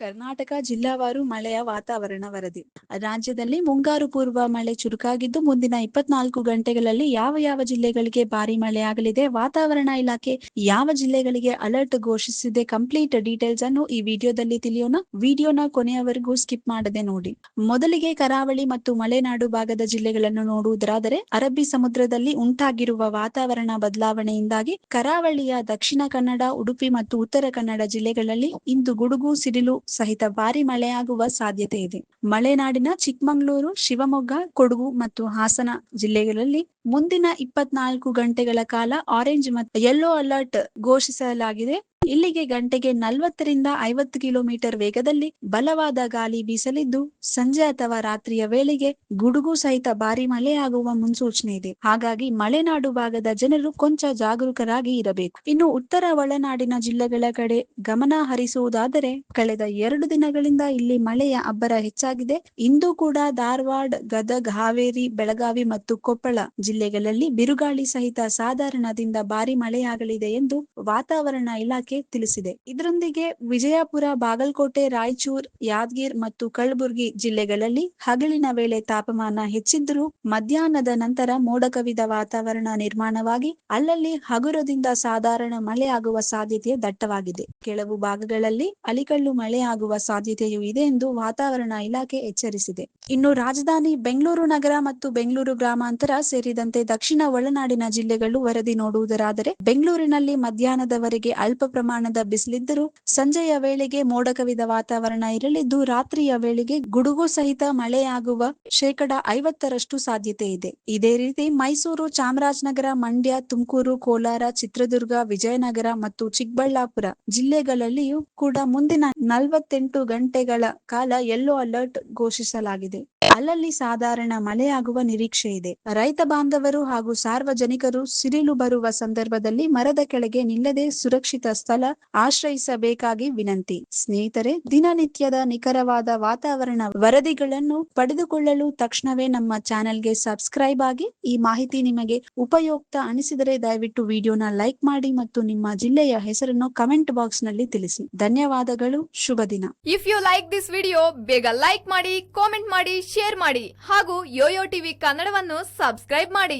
ಕರ್ನಾಟಕ ಜಿಲ್ಲಾವಾರು ಮಳೆಯ ವಾತಾವರಣ ವರದಿ. ರಾಜ್ಯದಲ್ಲಿ ಮುಂಗಾರು ಪೂರ್ವ ಮಳೆ ಚುರುಕಾಗಿದ್ದು, ಮುಂದಿನ 24 ಗಂಟೆಗಳಲ್ಲಿ ಯಾವ ಜಿಲ್ಲೆಗಳಿಗೆ ಭಾರಿ ಮಳೆಯಾಗಲಿದೆ, ವಾತಾವರಣ ಇಲಾಖೆ ಯಾವ ಜಿಲ್ಲೆಗಳಿಗೆ ಅಲರ್ಟ್ ಘೋಷಿಸಿದೆ, ಕಂಪ್ಲೀಟ್ ಡೀಟೇಲ್ಸ್ ಅನ್ನು ಈ ವಿಡಿಯೋದಲ್ಲಿ ತಿಳಿಯೋಣ. ವಿಡಿಯೋನ ಕೊನೆಯವರೆಗೂ ಸ್ಕಿಪ್ ಮಾಡದೆ ನೋಡಿ. ಮೊದಲಿಗೆ ಕರಾವಳಿ ಮತ್ತು ಮಲೆನಾಡು ಭಾಗದ ಜಿಲ್ಲೆಗಳನ್ನು ನೋಡುವುದಾದರೆ, ಅರಬ್ಬಿ ಸಮುದ್ರದಲ್ಲಿ ಉಂಟಾಗಿರುವ ವಾತಾವರಣ ಬದಲಾವಣೆಯಿಂದಾಗಿ ಕರಾವಳಿಯ ದಕ್ಷಿಣ ಕನ್ನಡ, ಉಡುಪಿ ಮತ್ತು ಉತ್ತರ ಕನ್ನಡ ಜಿಲ್ಲೆಗಳಲ್ಲಿ ಇಂದು ಗುಡುಗು ಸಿಡಿಲು ಸಹಿತ ಭಾರಿ ಮಳೆಯಾಗುವ ಸಾಧ್ಯತೆ ಇದೆ. ಮಲೆನಾಡಿನ ಚಿಕ್ಕಮಗಳೂರು, ಶಿವಮೊಗ್ಗ, ಕೊಡಗು ಮತ್ತು ಹಾಸನ ಜಿಲ್ಲೆಗಳಲ್ಲಿ ಮುಂದಿನ 24 ಗಂಟೆಗಳ ಕಾಲ ಆರೆಂಜ್ ಮತ್ತು ಯೆಲ್ಲೋ ಅಲರ್ಟ್ ಘೋಷಿಸಲಾಗಿದೆ. ಇಲ್ಲಿಗೆ ಗಂಟೆಗೆ 40ರಿಂದ 50 ಕಿಲೋಮೀಟರ್ ವೇಗದಲ್ಲಿ ಬಲವಾದ ಗಾಳಿ ಬೀಸಲಿದ್ದು, ಸಂಜೆ ಅಥವಾ ರಾತ್ರಿಯ ವೇಳೆಗೆ ಗುಡುಗು ಸಹಿತ ಭಾರಿ ಮಳೆಯಾಗುವ ಮುನ್ಸೂಚನೆ ಇದೆ. ಹಾಗಾಗಿ ಮಲೆನಾಡು ಭಾಗದ ಜನರು ಕೊಂಚ ಜಾಗರೂಕರಾಗಿ ಇರಬೇಕು. ಇನ್ನು ಉತ್ತರ ಒಳನಾಡಿನ ಜಿಲ್ಲೆಗಳ ಕಡೆ ಗಮನ ಹರಿಸುವುದಾದರೆ, ಕಳೆದ 2 ದಿನಗಳಿಂದ ಇಲ್ಲಿ ಮಳೆಯ ಅಬ್ಬರ ಹೆಚ್ಚಾಗಿದೆ. ಇಂದು ಕೂಡ ಧಾರವಾಡ, ಗದಗ, ಹಾವೇರಿ, ಬೆಳಗಾವಿ ಮತ್ತು ಕೊಪ್ಪಳ ಜಿಲ್ಲೆಗಳಲ್ಲಿ ಬಿರುಗಾಳಿ ಸಹಿತ ಸಾಧಾರಣದಿಂದ ಭಾರಿ ಮಳೆಯಾಗಲಿದೆ ಎಂದು ವಾತಾವರಣ ಇಲಾಖೆ ತಿಳಿಸಿದೆ. ಇದರೊಂದಿಗೆ ವಿಜಯಪುರ, ಬಾಗಲಕೋಟೆ, ರಾಯಚೂರು, ಯಾದಗಿರಿ ಮತ್ತು ಕಲಬುರಗಿ ಜಿಲ್ಲೆಗಳಲ್ಲಿ ಹಗಲಿನ ವೇಳೆ ತಾಪಮಾನ ಹೆಚ್ಚಿದ್ದರೂ ಮಧ್ಯಾಹ್ನದ ನಂತರ ಮೋಡ ಕವಿದ ವಾತಾವರಣ ನಿರ್ಮಾಣವಾಗಿ ಅಲ್ಲಲ್ಲಿ ಹಗುರದಿಂದ ಸಾಧಾರಣ ಮಳೆಯಾಗುವ ಸಾಧ್ಯತೆ ದಟ್ಟವಾಗಿದೆ. ಕೆಲವು ಭಾಗಗಳಲ್ಲಿ ಅಲಿಕಲ್ಲು ಮಳೆಯಾಗುವ ಸಾಧ್ಯತೆಯೂ ಇದೆ ಎಂದು ವಾತಾವರಣ ಇಲಾಖೆ ಎಚ್ಚರಿಸಿದೆ. ಇನ್ನು ರಾಜಧಾನಿ ಬೆಂಗಳೂರು ನಗರ ಮತ್ತು ಬೆಂಗಳೂರು ಗ್ರಾಮಾಂತರ ಸೇರಿದಂತೆ ದಕ್ಷಿಣ ಒಳನಾಡಿನ ಜಿಲ್ಲೆಗಳು ವರದಿ ನೋಡುವುದಾದರೆ, ಬೆಂಗಳೂರಿನಲ್ಲಿ ಮಧ್ಯಾಹ್ನದವರೆಗೆ ಅಲ್ಪ ಪ್ರಮಾಣದ ಬಿಸಿಲಿದ್ದರೂ ಸಂಜೆಯ ವೇಳೆಗೆ ಮೋಡ ಕವಿದ ವಾತಾವರಣ ಇರಲಿದ್ದು, ರಾತ್ರಿಯ ವೇಳೆಗೆ ಗುಡುಗು ಸಹಿತ ಮಳೆಯಾಗುವ 50% ಸಾಧ್ಯತೆ ಇದೆ. ಇದೇ ರೀತಿ ಮೈಸೂರು, ಚಾಮರಾಜನಗರ, ಮಂಡ್ಯ, ತುಮಕೂರು, ಕೋಲಾರ, ಚಿತ್ರದುರ್ಗ, ವಿಜಯನಗರ ಮತ್ತು ಚಿಕ್ಕಬಳ್ಳಾಪುರ ಜಿಲ್ಲೆಗಳಲ್ಲಿಯೂ ಕೂಡ ಮುಂದಿನ 48 ಗಂಟೆಗಳ ಕಾಲ ಯೆಲ್ಲೋ ಅಲರ್ಟ್ ಘೋಷಿಸಲಾಗಿದೆ. ಅಲ್ಲಲ್ಲಿ ಸಾಧಾರಣ ಮಳೆಯಾಗುವ ನಿರೀಕ್ಷೆ ಇದೆ. ರೈತ ಬಾಂಧವರು ಹಾಗೂ ಸಾರ್ವಜನಿಕರು ಸಿಡಿಲು ಬರುವ ಸಂದರ್ಭದಲ್ಲಿ ಮರದ ಕೆಳಗೆ ನಿಲ್ಲದೆ ಸುರಕ್ಷಿತ ಸ್ಥಳ ಆಶ್ರಯಿಸಬೇಕಾಗಿ ವಿನಂತಿ. ಸ್ನೇಹಿತರೆ, ದಿನನಿತ್ಯದ ನಿಖರವಾದ ವಾತಾವರಣ ವರದಿಗಳನ್ನು ಪಡೆದುಕೊಳ್ಳಲು ತಕ್ಷಣವೇ ನಮ್ಮ ಚಾನೆಲ್ಗೆ ಸಬ್ಸ್ಕ್ರೈಬ್ ಆಗಿ. ಈ ಮಾಹಿತಿ ನಿಮಗೆ ಉಪಯುಕ್ತ ಅನಿಸಿದರೆ ದಯವಿಟ್ಟು ವಿಡಿಯೋನ ಲೈಕ್ ಮಾಡಿ ಮತ್ತು ನಿಮ್ಮ ಜಿಲ್ಲೆಯ ಹೆಸರನ್ನು ಕಮೆಂಟ್ ಬಾಕ್ಸ್ ನಲ್ಲಿ ತಿಳಿಸಿ. ಧನ್ಯವಾದಗಳು. ಶುಭ ದಿನ. If you like this video, ಬೇಗ ಲೈಕ್ ಮಾಡಿ, ಕಾಮೆಂಟ್ ಮಾಡಿ, ಶೇರ್ ಮಾಡಿ ಹಾಗೂ ಯೋಯೋ ಟಿವಿ ಕನ್ನಡವನ್ನು ಸಬ್ಸ್ಕ್ರೈಬ್ ಮಾಡಿ.